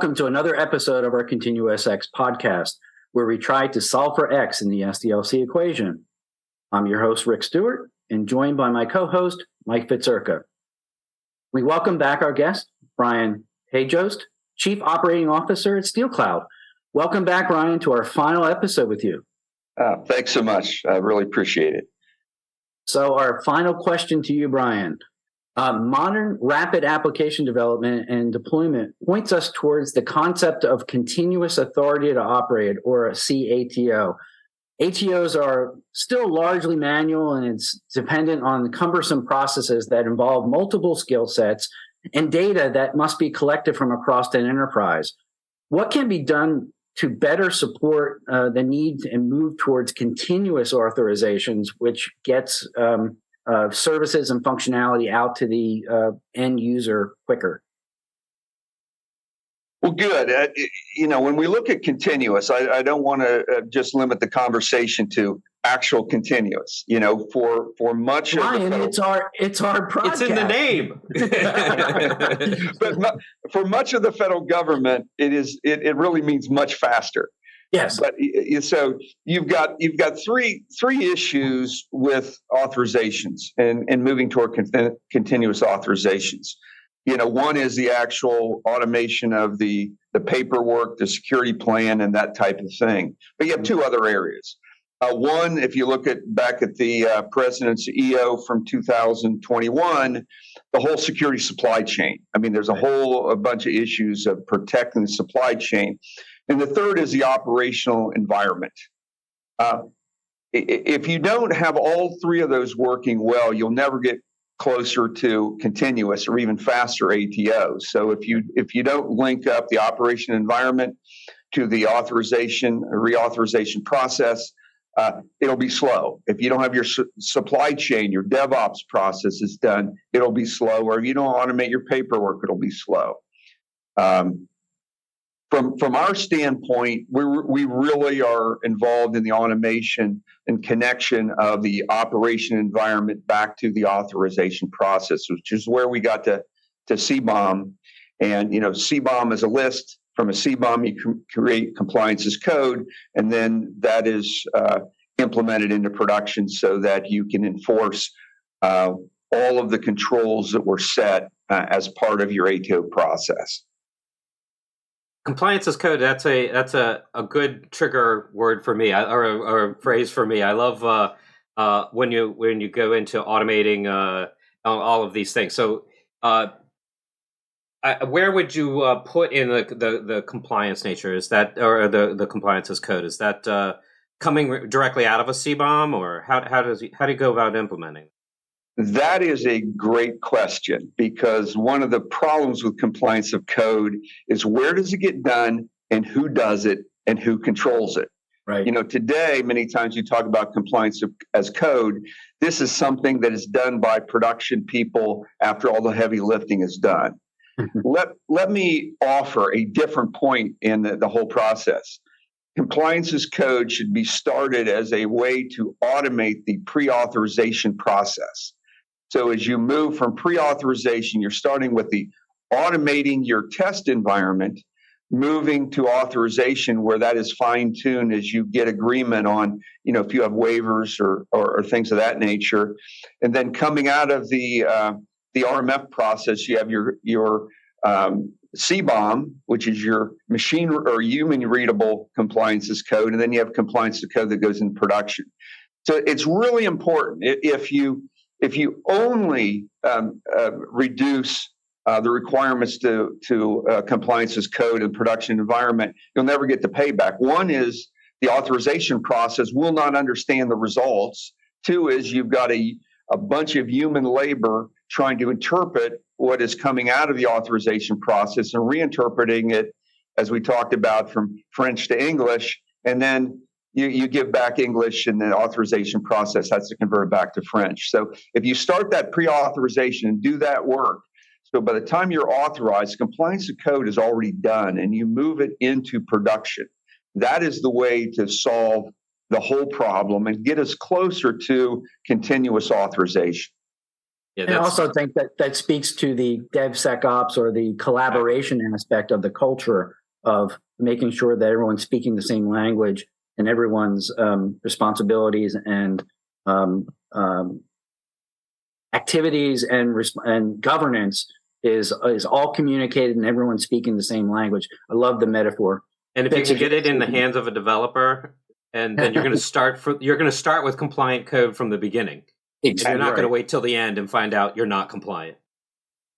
welcome to another episode of our ContinuousX Podcast, where we try to solve for X in the SDLC equation. I'm your host, Rick Stewart, and joined by my co-host, Mike Fitzurka. We welcome back our guest, Brian Hajost, Chief Operating Officer at SteelCloud. Welcome back, Brian, to our final episode with you. Thanks so much. I really appreciate it. So our final question to you, Brian. Modern rapid application development and deployment points us towards the concept of continuous authority to operate, or a cATO. ATOs are still largely manual, and it's dependent on cumbersome processes that involve multiple skill sets and data that must be collected from across an enterprise. What can be done to better support the need and move towards continuous authorizations, which gets services and functionality out to the end user quicker? Well, good. When we look at continuous, I don't want to just limit the conversation to actual continuous. For much Brian, of it's our podcast. It's in the name. But for much of the federal government, it really means much faster. Yes. But so you've got three issues with authorizations and moving toward continuous authorizations. One is the actual automation of the paperwork, the security plan, and that type of thing. But you have two other areas. One, if you look back at the President's EO from 2021, the whole security supply chain. I mean, there's a bunch of issues of protecting the supply chain. And the third is the operational environment. If you don't have all three of those working well, you'll never get closer to continuous or even faster ATOs. So if you don't link up the operation environment to the reauthorization process, it'll be slow. If you don't have your supply chain, your DevOps process is done, it'll be slow. Or if you don't automate your paperwork, it'll be slow. From our standpoint, we really are involved in the automation and connection of the operation environment back to the authorization process, which is where we got to CBOM. And CBOM is a list. From a CBOM, you create compliance as code, and then that is implemented into production so that you can enforce all of the controls that were set as part of your ATO process. Compliance as code. That's a good trigger word for me, or a phrase for me. I love when you go into automating all of these things. So, where would you put in the compliance nature? Is that, or the compliance as code? Is that coming directly out of a CBOM, or how do you go about implementing? That is a great question, because one of the problems with compliance of code is where does it get done and who does it and who controls it? Right. Today, many times you talk about compliance as code. This is something that is done by production people after all the heavy lifting is done. Let me offer a different point in the whole process. Compliance as code should be started as a way to automate the pre-authorization process. So as you move from pre-authorization, you're starting with the automating your test environment, moving to authorization where that is fine-tuned as you get agreement on, if you have waivers or things of that nature. And then coming out of the RMF process, you have your CBOM, which is your machine or human readable compliance as code. And then you have compliance as code that goes into production. So it's really important. If you only reduce the requirements to compliance as code and production environment, you'll never get the payback. One is the authorization process will not understand the results. Two is you've got a bunch of human labor trying to interpret what is coming out of the authorization process and reinterpreting it, as we talked about, from French to English, and then you give back English, and the authorization process has to convert back to French. So if you start that pre-authorization and do that work, so by the time you're authorized, compliance to code is already done, and you move it into production. That is the way to solve the whole problem and get us closer to continuous authorization. Yeah, And I also think that speaks to the DevSecOps or the collaboration aspect of the culture of making sure that everyone's speaking the same language and everyone's responsibilities and activities and governance is all communicated and everyone's speaking the same language. I love the metaphor. And if you can get it in the hands of a developer, and then you're going to start with compliant code from the beginning. Exactly. You're not going to wait till the end and find out you're not compliant.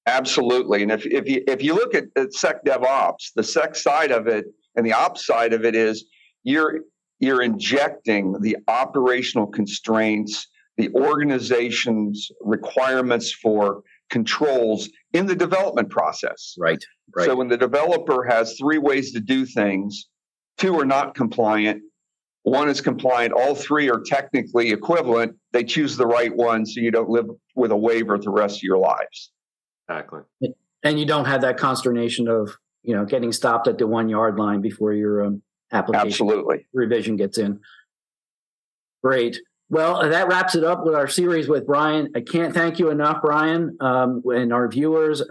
Absolutely. And if you look at SecDevOps, the Sec side of it and the Ops side of it is you're injecting the operational constraints, the organization's requirements for controls in the development process. Right. So when the developer has 3 ways to do things, 2 are not compliant, 1 is compliant, all 3 are technically equivalent, they choose the right one so you don't live with a waiver the rest of your lives. Exactly. And you don't have that consternation of, getting stopped at the 1 yard line before your application revision gets in. Great. Well, that wraps it up with our series with Brian. I can't thank you enough, Brian, and our viewers.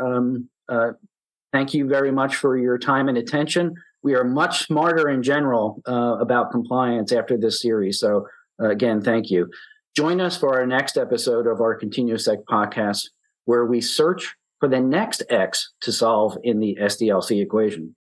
Thank you very much for your time and attention. We are much smarter in general about compliance after this series. So again, thank you. Join us for our next episode of our ContinuousX podcast, where we search for the next X to solve in the SDLC equation.